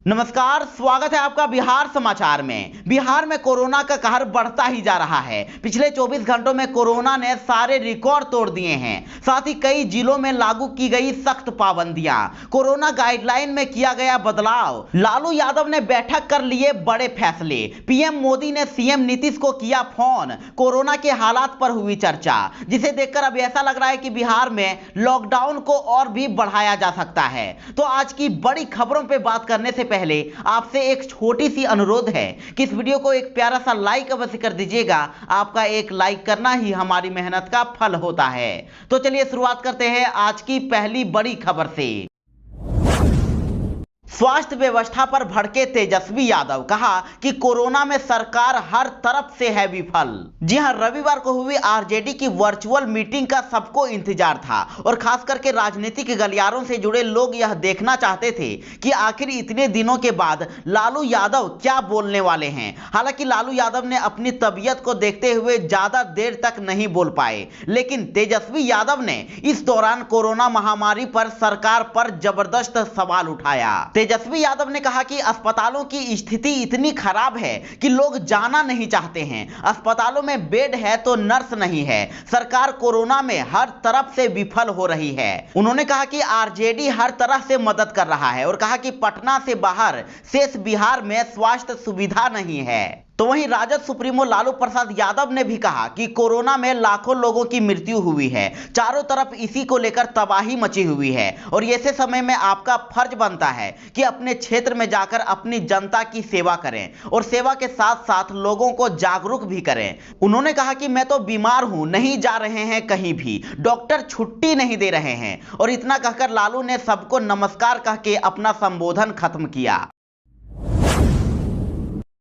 नमस्कार, स्वागत है आपका बिहार समाचार में। बिहार में कोरोना का कहर बढ़ता ही जा रहा है। पिछले 24 घंटों में कोरोना ने सारे रिकॉर्ड तोड़ दिए हैं। साथ ही कई जिलों में लागू की गई सख्त पाबंदियां, कोरोना गाइडलाइन में किया गया बदलाव। लालू यादव ने बैठक कर लिए बड़े फैसले। पीएम मोदी ने सीएम नीतीश को किया फोन। कोरोना के हालात पर हुई चर्चा, जिसे देखकर अब ऐसा लग रहा है कि बिहार में लॉकडाउन को और भी बढ़ाया जा सकता है। तो आज की बड़ी खबरों पर बात करने से पहले आपसे एक छोटी सी अनुरोध है कि इस वीडियो को एक प्यारा सा लाइक अवश्य कर दीजिएगा। आपका एक लाइक करना ही हमारी मेहनत का फल होता है। तो चलिए शुरुआत करते हैं आज की पहली बड़ी खबर से। स्वास्थ्य व्यवस्था पर भड़के तेजस्वी यादव, कहा कि कोरोना में सरकार हर तरफ से है विफल। जी हां, रविवार को हुई आरजेडी की वर्चुअल मीटिंग का सबको इंतजार था और खास करके राजनीतिक गलियारों से जुड़े लोग यह देखना चाहते थे कि आखिर इतने दिनों के बाद लालू यादव क्या बोलने वाले हैं। हालांकि लालू यादव ने अपनी तबीयत को देखते हुए ज्यादा देर तक नहीं बोल पाए, लेकिन तेजस्वी यादव ने इस दौरान कोरोना महामारी पर सरकार पर जबरदस्त सवाल उठाया। तेजस्वी यादव ने कहा कि अस्पतालों की स्थिति इतनी खराब है कि लोग जाना नहीं चाहते हैं। अस्पतालों में बेड है तो नर्स नहीं है। सरकार कोरोना में हर तरफ से विफल हो रही है। उन्होंने कहा कि आरजेडी हर तरह से मदद कर रहा है और कहा कि पटना से बाहर शेष बिहार में स्वास्थ्य सुविधा नहीं है। तो वहीं राजद सुप्रीमो लालू प्रसाद यादव ने भी कहा कि कोरोना में लाखों लोगों की मृत्यु हुई है। चारों तरफ इसी को लेकर तबाही मची हुई है और ऐसे समय में आपका फर्ज बनता है कि अपने क्षेत्र में जाकर अपनी जनता की सेवा करें और सेवा के साथ साथ लोगों को जागरूक भी करें। उन्होंने कहा कि मैं तो बीमार हूं, नहीं जा रहे हैं कहीं भी, डॉक्टर छुट्टी नहीं दे रहे हैं। और इतना कहकर लालू ने सबको नमस्कार कह के अपना संबोधन खत्म किया।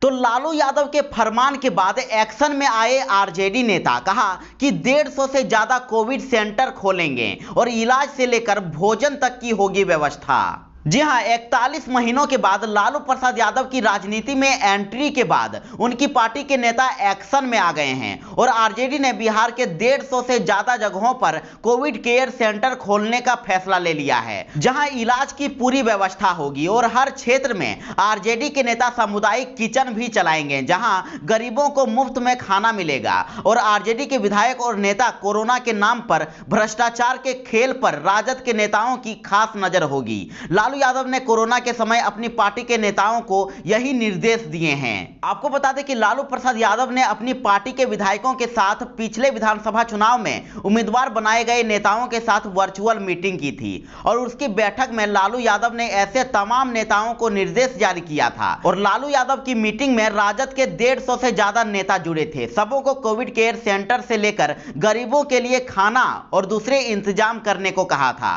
तो लालू यादव के फरमान के बाद एक्शन में आए आरजेडी नेता, कहा कि 150 से ज्यादा कोविड सेंटर खोलेंगे और इलाज से लेकर भोजन तक की होगी व्यवस्था। जी हां, 41 महीनों के बाद लालू प्रसाद यादव की राजनीति में एंट्री के बाद उनकी पार्टी के नेता एक्शन में आ गए हैं और आरजेडी ने बिहार के 150 से ज्यादा जगहों पर कोविड केयर सेंटर खोलने का फैसला ले लिया है, जहां इलाज की पूरी व्यवस्था होगी। और हर क्षेत्र में आरजेडी के नेता सामुदायिक किचन भी चलाएंगे, जहां गरीबों को मुफ्त में खाना मिलेगा। और आरजेडी के विधायक और नेता कोरोना के नाम पर भ्रष्टाचार के खेल पर राजद के नेताओं की खास नजर होगी। लालू यादव ने कोरोना के समय अपनी पार्टी के नेताओं को यही निर्देश दिए हैं। आपको बता दें कि लालू प्रसाद यादव ने अपनी पार्टी के विधायकों के साथ पिछले विधानसभा चुनाव में उम्मीदवार बनाए गए नेताओं के साथ वर्चुअल मीटिंग की थी और उसकी बैठक में लालू यादव ने ऐसे तमाम नेताओं को निर्देश जारी किया था। और लालू यादव की मीटिंग में राजद के 150 से ज्यादा नेता जुड़े थे। सबों को कोविड केयर सेंटर से लेकर गरीबों के लिए खाना और दूसरे इंतजाम करने को कहा था।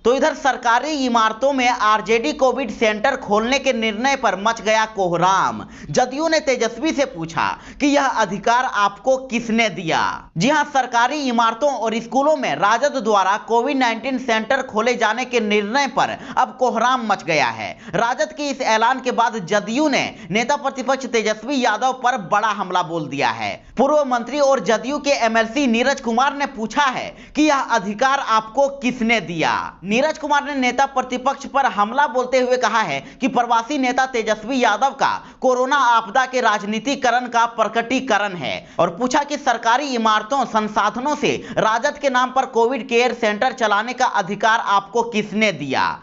तो इधर सरकारी इमारतों में आरजेडी कोविड सेंटर खोलने के निर्णय पर मच गया कोहराम। जदयू ने तेजस्वी से पूछा कि यह अधिकार आपको किसने दिया। जी हां, सरकारी इमारतों और स्कूलों में राजद द्वारा कोविड-19 सेंटर खोले जाने के निर्णय पर अब कोहराम मच गया है। राजद के इस ऐलान के बाद जदयू ने नेता प्रतिपक्ष तेजस्वी यादव पर बड़ा हमला बोल दिया है। पूर्व मंत्री और जदयू के एमएलसी नीरज कुमार ने पूछा है कि यह अधिकार आपको किसने दिया। नीरज कुमार ने नेता प्रतिपक्ष पर हमला बोलते हुए कहा है कि प्रवासी नेता तेजस्वी यादव का कोरोना आपदा के राजनीतिकरण का प्रकटीकरण है और पूछा कि सरकारी इमारतों संसाधनों से राजद के नाम पर कोविड केयर सेंटर चलाने का अधिकार आपको किसने दिया।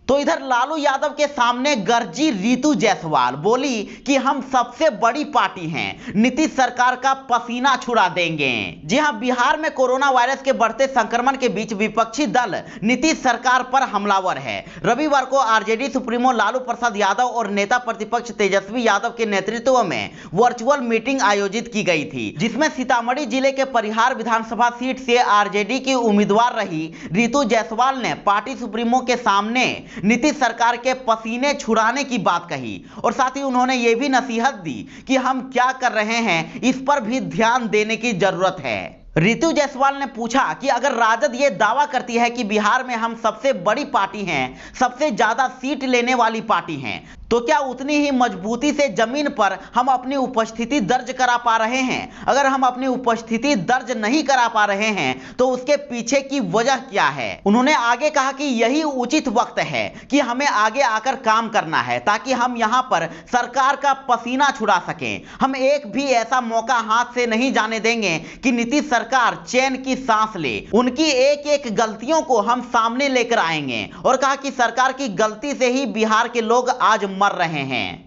तो इधर लालू यादव के सामने गर्जी रितु जायसवाल, बोली कि हम सबसे बड़ी पार्टी हैं, नीतीश सरकार का पसीना छुड़ा देंगे। जी हां, बिहार में कोरोना वायरस के बढ़ते संक्रमण के बीच विपक्षी दल नीतीश सरकार पर हमलावर है। रविवार को आरजेडी सुप्रीमो लालू प्रसाद यादव और नेता प्रतिपक्ष तेजस्वी यादव के नेतृत्व में वर्चुअल मीटिंग आयोजित की गई थी, जिसमें सीतामढ़ी जिले के परिहार विधानसभा सीट से आरजेडी की उम्मीदवार रही रितु जायसवाल ने पार्टी सुप्रीमो के सामने नीतीश सरकार के पसीने छुड़ाने की बात कही और साथ ही उन्होंने ये भी नसीहत दी कि हम क्या कर रहे हैं इस पर भी ध्यान देने की जरूरत है। रितु जायसवाल ने पूछा कि अगर राजद ये दावा करती है कि बिहार में हम सबसे बड़ी पार्टी हैं, सबसे ज्यादा सीट लेने वाली पार्टी हैं, तो क्या उतनी ही मजबूती से जमीन पर हम अपनी उपस्थिति दर्ज करा पा रहे हैं? अगर हम अपनी उपस्थिति दर्ज नहीं करा पा रहे हैं तो उसके पीछे की वजह क्या है? उन्होंने आगे कहा कि यही उचित वक्त है कि हमें आगे आकर काम करना है ताकि हम यहां पर सरकार का पसीना छुड़ा सकें। हम एक भी ऐसा मौका हाथ से नहीं जाने देंगे कि नीतीश सरकार चैन की सांस ले। उनकी एक एक गलतियों को हम सामने लेकर आएंगे और कहा कि सरकार की गलती से ही बिहार के लोग आज मर रहे हैं।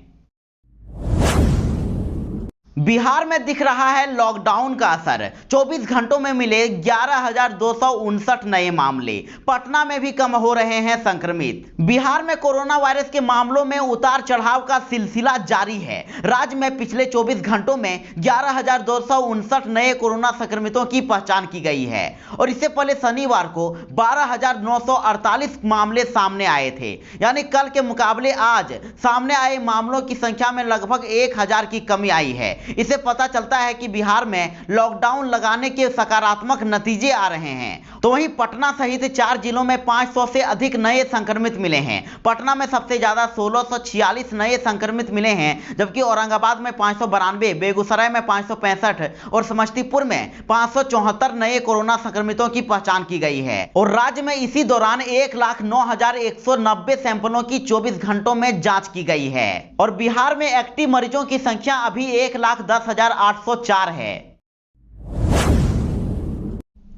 बिहार में दिख रहा है लॉकडाउन का असर। 24 घंटों में मिले 11,259 नए मामले। पटना में भी कम हो रहे हैं संक्रमित। बिहार में कोरोना वायरस के मामलों में उतार चढ़ाव का सिलसिला जारी है। राज्य में पिछले 24 घंटों में 11,259 नए कोरोना संक्रमितों की पहचान की गई है और इससे पहले शनिवार को 12,948 मामले सामने आए थे। यानी कल के मुकाबले आज सामने आए मामलों की संख्या में लगभग 1,000 की कमी आई है। इससे पता चलता है कि बिहार में लॉकडाउन लगाने के सकारात्मक नतीजे आ रहे हैं। तो वहीं पटना सहित 4 जिलों में 500 से अधिक नए संक्रमित मिले हैं। पटना में सबसे ज्यादा 1646 नए संक्रमित मिले हैं, जबकि औरंगाबाद में 592, बेगूसराय में 565 और समस्तीपुर में 574 नए कोरोना संक्रमितों की पहचान की गई है। और राज्य में इसी दौरान 1,09,190 सैंपलों की 24 घंटों में जांच की गई है और बिहार में एक्टिव मरीजों की संख्या अभी 1,10,804 है।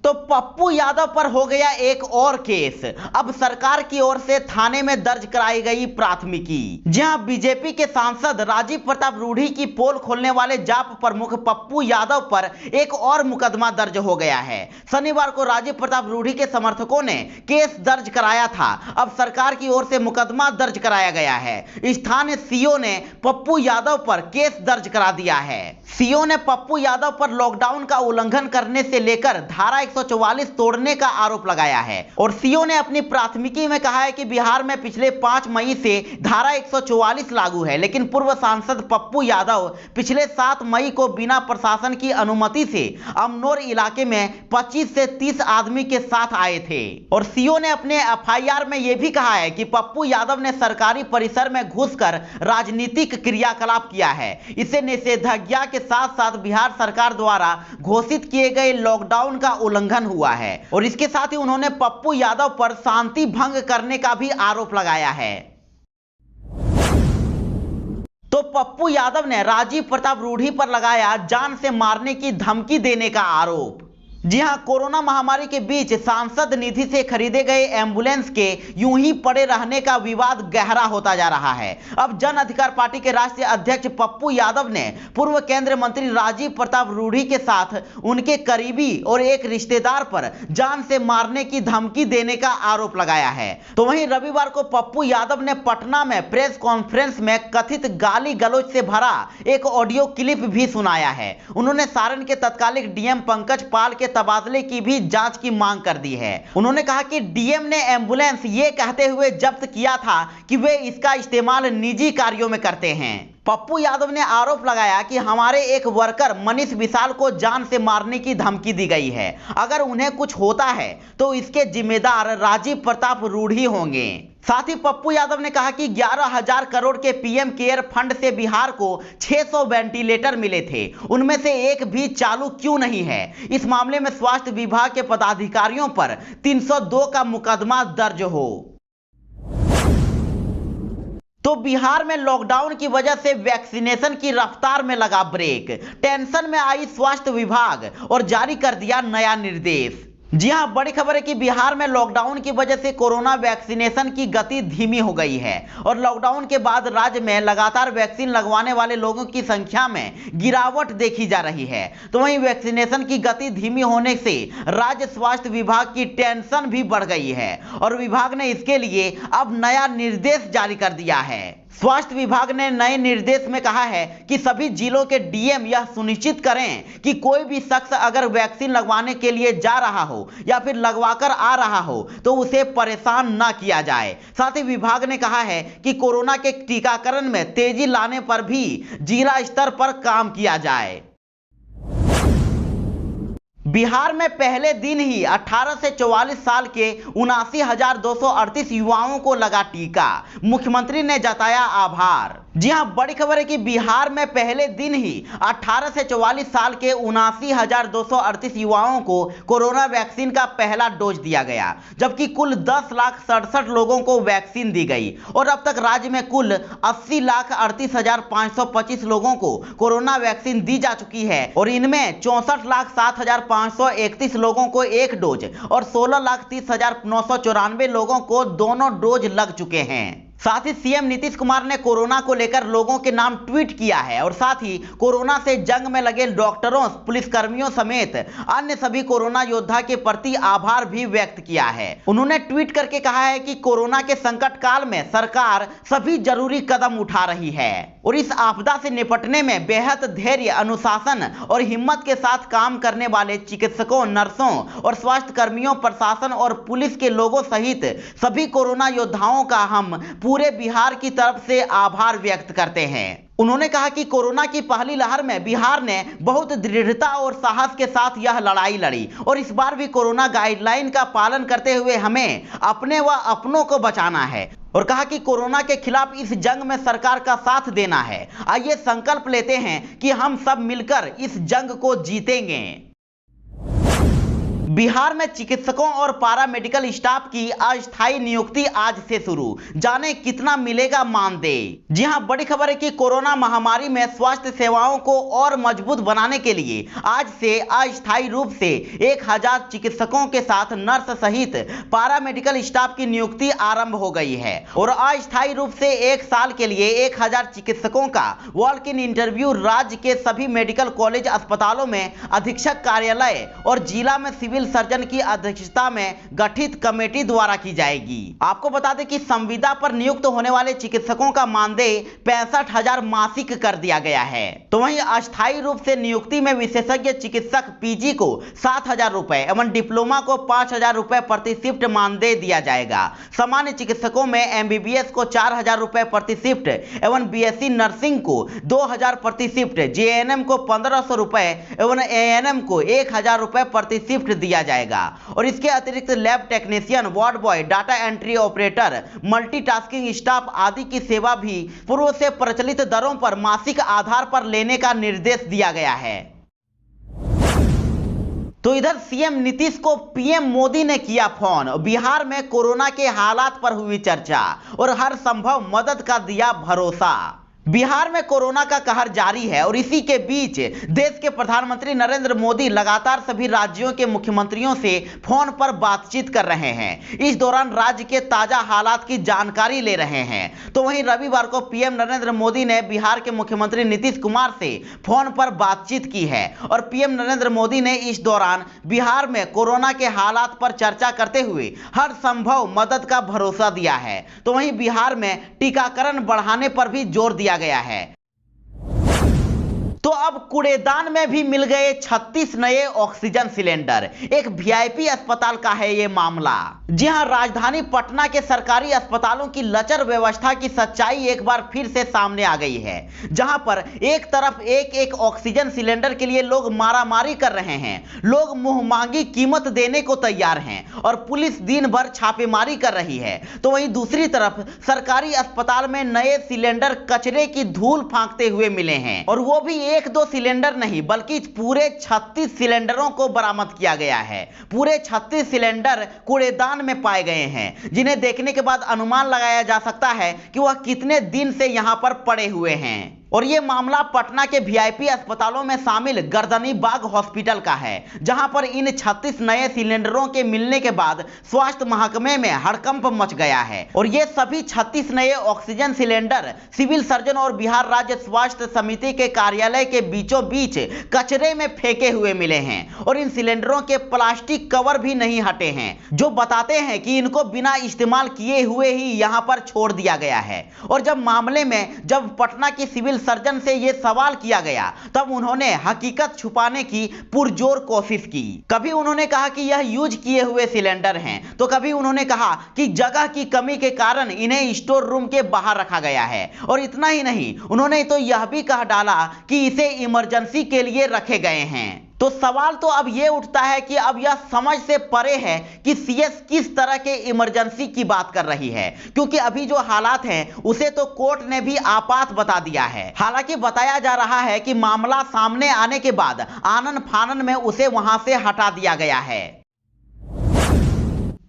तो पप्पू यादव पर हो गया एक और केस। अब सरकार की ओर से थाने में दर्ज कराई गई प्राथमिकी। जहां बीजेपी के सांसद राजीव प्रताप रूढ़ी की पोल खोलने वाले जाप प्रमुख पप्पू यादव पर एक और मुकदमा दर्ज हो गया है। शनिवार को राजीव प्रताप रूढ़ी के समर्थकों ने केस दर्ज कराया था। अब सरकार की ओर से मुकदमा दर्ज कराया गया है। स्थानीय सीओ ने पप्पू यादव पर केस दर्ज करा दिया है। सीओ ने पप्पू यादव पर लॉकडाउन का उल्लंघन करने से लेकर धारा 144 तोड़ने का आरोप लगाया है और सीओ ने अपनी प्राथमिकी में कहा है कि बिहार में पिछले 5 मई से धारा 144 लागू है, लेकिन पूर्व सांसद पप्पू यादव पिछले 7 मई को बिना प्रशासन की अनुमति से अमनौर इलाके में 25 से 30 आदमी के साथ आए थे। और सीओ ने अपने एफआईआर में यह भी कहा है कि पप्पू यादव ने सरकारी परिसर में घुसकर राजनीतिक क्रियाकलाप किया है। इससे निषेधाज्ञा के साथ साथ बिहार सरकार द्वारा घोषित किए गए लॉकडाउन का उल्लंघन हुआ है और इसके साथ ही उन्होंने पप्पू यादव पर शांति भंग करने का भी आरोप लगाया है। तो पप्पू यादव ने राजीव प्रताप रूढ़ी पर लगाया जान से मारने की धमकी देने का आरोप। जी हां, कोरोना महामारी के बीच सांसद निधि से खरीदे गए एम्बुलेंस के यूं ही पड़े रहने का विवाद गहरा होता जा रहा है। अब जन अधिकार पार्टी के राष्ट्रीय अध्यक्ष पप्पू यादव ने पूर्व केंद्रीय मंत्री राजीव प्रताप रूढ़ी के साथ उनके करीबी और एक रिश्तेदार पर जान से मारने की धमकी देने का आरोप लगाया है। तो वहीं रविवार को पप्पू यादव ने पटना में प्रेस कॉन्फ्रेंस में कथित गाली गलौज से भरा एक ऑडियो क्लिप भी सुनाया है। उन्होंने सारण के तत्कालिक डीएम पंकज पाल के तबादले की भी जांच की मांग कर दी है। उन्होंने कहा कि डीएम ने एम्बुलेंस ये कहते हुए जब्त किया था कि वे इसका इस्तेमाल निजी कार्यों में करते हैं। पप्पू यादव ने आरोप लगाया कि हमारे एक वर्कर मनीष विशाल को जान से मारने की धमकी दी गई है। अगर उन्हें कुछ होता है तो इसके जिम्मेदार राजीव प्रताप रूढ़ी होंगे। साथ ही पप्पू यादव ने कहा कि 11,000 करोड़ के पीएम केयर फंड से बिहार को 600 वेंटिलेटर मिले थे, उनमें से एक भी चालू क्यों नहीं है। इस मामले में स्वास्थ्य विभाग के पदाधिकारियों पर 302 का मुकदमा दर्ज हो। तो बिहार में लॉकडाउन की वजह से वैक्सीनेशन की रफ्तार में लगा ब्रेक। टेंशन में आई स्वास्थ्य विभाग और जारी कर दिया नया निर्देश। जी हां, बड़ी खबर है कि बिहार में लॉकडाउन की वजह से कोरोना वैक्सीनेशन की गति धीमी हो गई है और लॉकडाउन के बाद राज्य में लगातार वैक्सीन लगवाने वाले लोगों की संख्या में गिरावट देखी जा रही है। तो वहीं वैक्सीनेशन की गति धीमी होने से राज्य स्वास्थ्य विभाग की टेंशन भी बढ़ गई है और विभाग ने इसके लिए अब नया निर्देश जारी कर दिया है। स्वास्थ्य विभाग ने नए निर्देश में कहा है कि सभी जिलों के डीएम यह सुनिश्चित करें कि कोई भी शख्स अगर वैक्सीन लगवाने के लिए जा रहा हो या फिर लगवाकर आ रहा हो तो उसे परेशान ना किया जाए। साथ ही विभाग ने कहा है कि कोरोना के टीकाकरण में तेजी लाने पर भी जिला स्तर पर काम किया जाए। बिहार में पहले दिन ही 18 से 44 साल के 79,238 युवाओं को लगा टीका, मुख्यमंत्री ने जताया आभार। जी हां, बड़ी खबर है कि बिहार में पहले दिन ही 18 से 44 साल के 79,238 युवाओं को कोरोना वैक्सीन का पहला डोज दिया गया, जबकि कुल 10,67,000 लोगों को वैक्सीन दी गई और अब तक राज्य में कुल 80,38,525 लोगों को कोरोना वैक्सीन दी जा चुकी है और इनमें 64,07,531 लोगों को एक डोज और 16,30,994 लोगों को दोनों डोज लग चुके हैं। साथ ही सीएम नीतीश कुमार ने कोरोना को लेकर लोगों के नाम ट्वीट किया है और साथ ही कोरोना से जंग में लगे डॉक्टरों, पुलिसकर्मियों समेत अन्य सभी कोरोना योद्धा के प्रति आभार भी व्यक्त किया है। उन्होंने ट्वीट करके कहा है कि कोरोना के संकट काल में सरकार सभी जरूरी कदम उठा रही है और इस आपदा से निपटने में बेहद धैर्य, अनुशासन और हिम्मत के साथ काम करने वाले चिकित्सकों, नर्सों और स्वास्थ्य कर्मियों, प्रशासन और पुलिस के लोगों सहित सभी कोरोना योद्धाओं का हम पूरे बिहार की तरफ से आभार व्यक्त करते हैं। उन्होंने कहा कि कोरोना की पहली लहर में बिहार ने बहुत दृढ़ता और साहस के साथ यह लड़ाई लड़ी और इस बार भी कोरोना गाइडलाइन का पालन करते हुए हमें अपने व अपनों को बचाना है और कहा कि कोरोना के खिलाफ इस जंग में सरकार का साथ देना है। आइए संकल्प लेते हैं कि हम सब मिलकर इस जंग को जीतेंगे। बिहार में चिकित्सकों और पारा मेडिकल स्टाफ की अस्थायी नियुक्ति आज से शुरू, जाने कितना मिलेगा मानदेय। जी हां, बड़ी खबर है कि कोरोना महामारी में स्वास्थ्य सेवाओं को और मजबूत बनाने के लिए आज से अस्थायी रूप से 1000 चिकित्सकों के साथ नर्स सहित पारा मेडिकल स्टाफ की नियुक्ति आरंभ हो गई है और अस्थायी रूप से 1 साल के लिए 1000 चिकित्सकों का वॉक इन इंटरव्यू राज्य के सभी मेडिकल कॉलेज, अस्पतालों में अधीक्षक कार्यालय और जिला में सिविल सर्जन की अध्यक्षता में गठित कमेटी द्वारा की जाएगी। आपको बता दें कि संविदा पर नियुक्त होने वाले चिकित्सकों का मानदेय 65,000 मासिक कर दिया गया है। तो वहीं अस्थायी रूप से नियुक्ति में विशेषज्ञ चिकित्सक पीजी को 7,000 रुपए एवं डिप्लोमा को 5,000 रुपए प्रति शिफ्ट मानदेय दिया जाएगा। सामान्य चिकित्सकों में एमबीबीएस को 4,000 रुपए प्रति शिफ्ट एवं बीएससी नर्सिंग को 2,000 प्रति शिफ्ट, जेएनएम को 1,500 रुपए एवं एएनएम को 1,000 रुपए प्रति शिफ्ट दिया जाएगा और इसके अतिरिक्त lab technician, ward boy, data entry operator, multitasking staff आदि की सेवा भी पूर्व से प्रचलित दरों पर मासिक आधार पर लेने का निर्देश दिया गया है। तो इधर सीएम नीतीश को पीएम मोदी ने किया फोन, बिहार में कोरोना के हालात पर हुई चर्चा और हर संभव मदद का दिया भरोसा। बिहार में कोरोना का कहर जारी है और इसी के बीच देश के प्रधानमंत्री नरेंद्र मोदी लगातार सभी राज्यों के मुख्यमंत्रियों से फोन पर बातचीत कर रहे हैं। इस दौरान राज्य के ताजा हालात की जानकारी ले रहे हैं। तो वहीं रविवार को पीएम नरेंद्र मोदी ने बिहार के मुख्यमंत्री नीतीश कुमार से फोन पर बातचीत की है और पीएम नरेंद्र मोदी ने इस दौरान बिहार में कोरोना के हालात पर चर्चा करते हुए हर संभव मदद का भरोसा दिया है। तो वहीं बिहार में टीकाकरण बढ़ाने पर भी जोर दिया गया है। तो अब कूड़ेदान में भी मिल गए 36 नए ऑक्सीजन सिलेंडर। एक वीआईपी अस्पताल का है ये मामला। जी हां, राजधानी पटना के सरकारी अस्पतालों की लचर व्यवस्था की सच्चाई एक बार फिर से सामने आ गई है, जहां पर एक तरफ एक ऑक्सीजन सिलेंडर के लिए लोग मारामारी कर रहे हैं, लोग मुंहमांगी कीमत देने को तैयार हैं और पुलिस दिन भर छापेमारी कर रही है। तो वहीं दूसरी तरफ सरकारी अस्पताल में नए सिलेंडर कचरे की धूल फांकते हुए मिले हैं और वो भी 1-2 सिलेंडर नहीं बल्कि पूरे 36 सिलेंडरों को बरामद किया गया है। पूरे 36 सिलेंडर कूड़ेदान में पाए गए हैं, जिन्हें देखने के बाद अनुमान लगाया जा सकता है कि वह कितने दिन से यहां पर पड़े हुए हैं। और ये मामला पटना के वीआईपी अस्पतालों में शामिल गर्दनी बाग हॉस्पिटल का है, जहां पर इन 36 नए सिलेंडरों के मिलने के बाद स्वास्थ्य महकमे में हड़कंप मच गया है और ये सभी 36 नए ऑक्सीजन सिलेंडर सिविल सर्जन और बिहार राज्य स्वास्थ्य समिति के कार्यालय के बीचों बीच कचरे में फेंके हुए मिले हैं और इन सिलेंडरों के प्लास्टिक कवर भी नहीं हटे हैं, जो बताते हैं कि इनको बिना इस्तेमाल किए हुए ही यहां पर छोड़ दिया गया है। और जब पटना की सिविल सर्जन से यह सवाल किया गया तब उन्होंने हकीकत छुपाने की पुरजोर कोशिश की। कभी उन्होंने कहा कि यह यूज किए हुए सिलेंडर हैं, तो कभी उन्होंने कहा कि जगह की कमी के कारण इन्हें स्टोर रूम के बाहर रखा गया है और इतना ही नहीं, उन्होंने तो यह भी कह डाला कि इसे इमरजेंसी के लिए रखे गए हैं। तो सवाल तो अब ये उठता है कि अब यह समझ से परे है कि सीएस किस तरह के इमरजेंसी की बात कर रही है, क्योंकि अभी जो हालात हैं उसे तो कोर्ट ने भी आपात बता दिया है। हालांकि बताया जा रहा है कि मामला सामने आने के बाद आनन फानन में उसे वहां से हटा दिया गया है।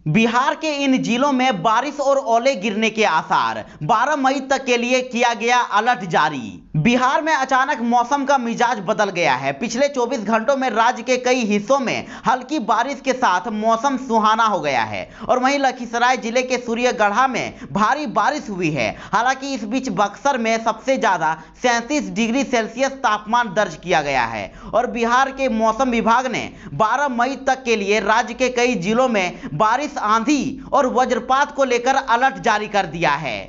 बिहार के इन जिलों में बारिश और ओले गिरने के आसार, 12 मई तक के लिए किया गया अलर्ट जारी। बिहार में अचानक मौसम का मिजाज बदल गया है। पिछले 24 घंटों में राज्य के कई हिस्सों में हल्की बारिश के साथ मौसम सुहाना हो गया है और वहीं लखीसराय जिले के सूर्यगढ़ा में भारी बारिश हुई है। हालांकि इस बीच बक्सर में सबसे ज्यादा 37 डिग्री सेल्सियस तापमान दर्ज किया गया है और बिहार के मौसम विभाग ने 12 मई तक के लिए राज्य के कई जिलों में बारिश, आंधी और वज्रपात को लेकर अलर्ट जारी कर दिया है।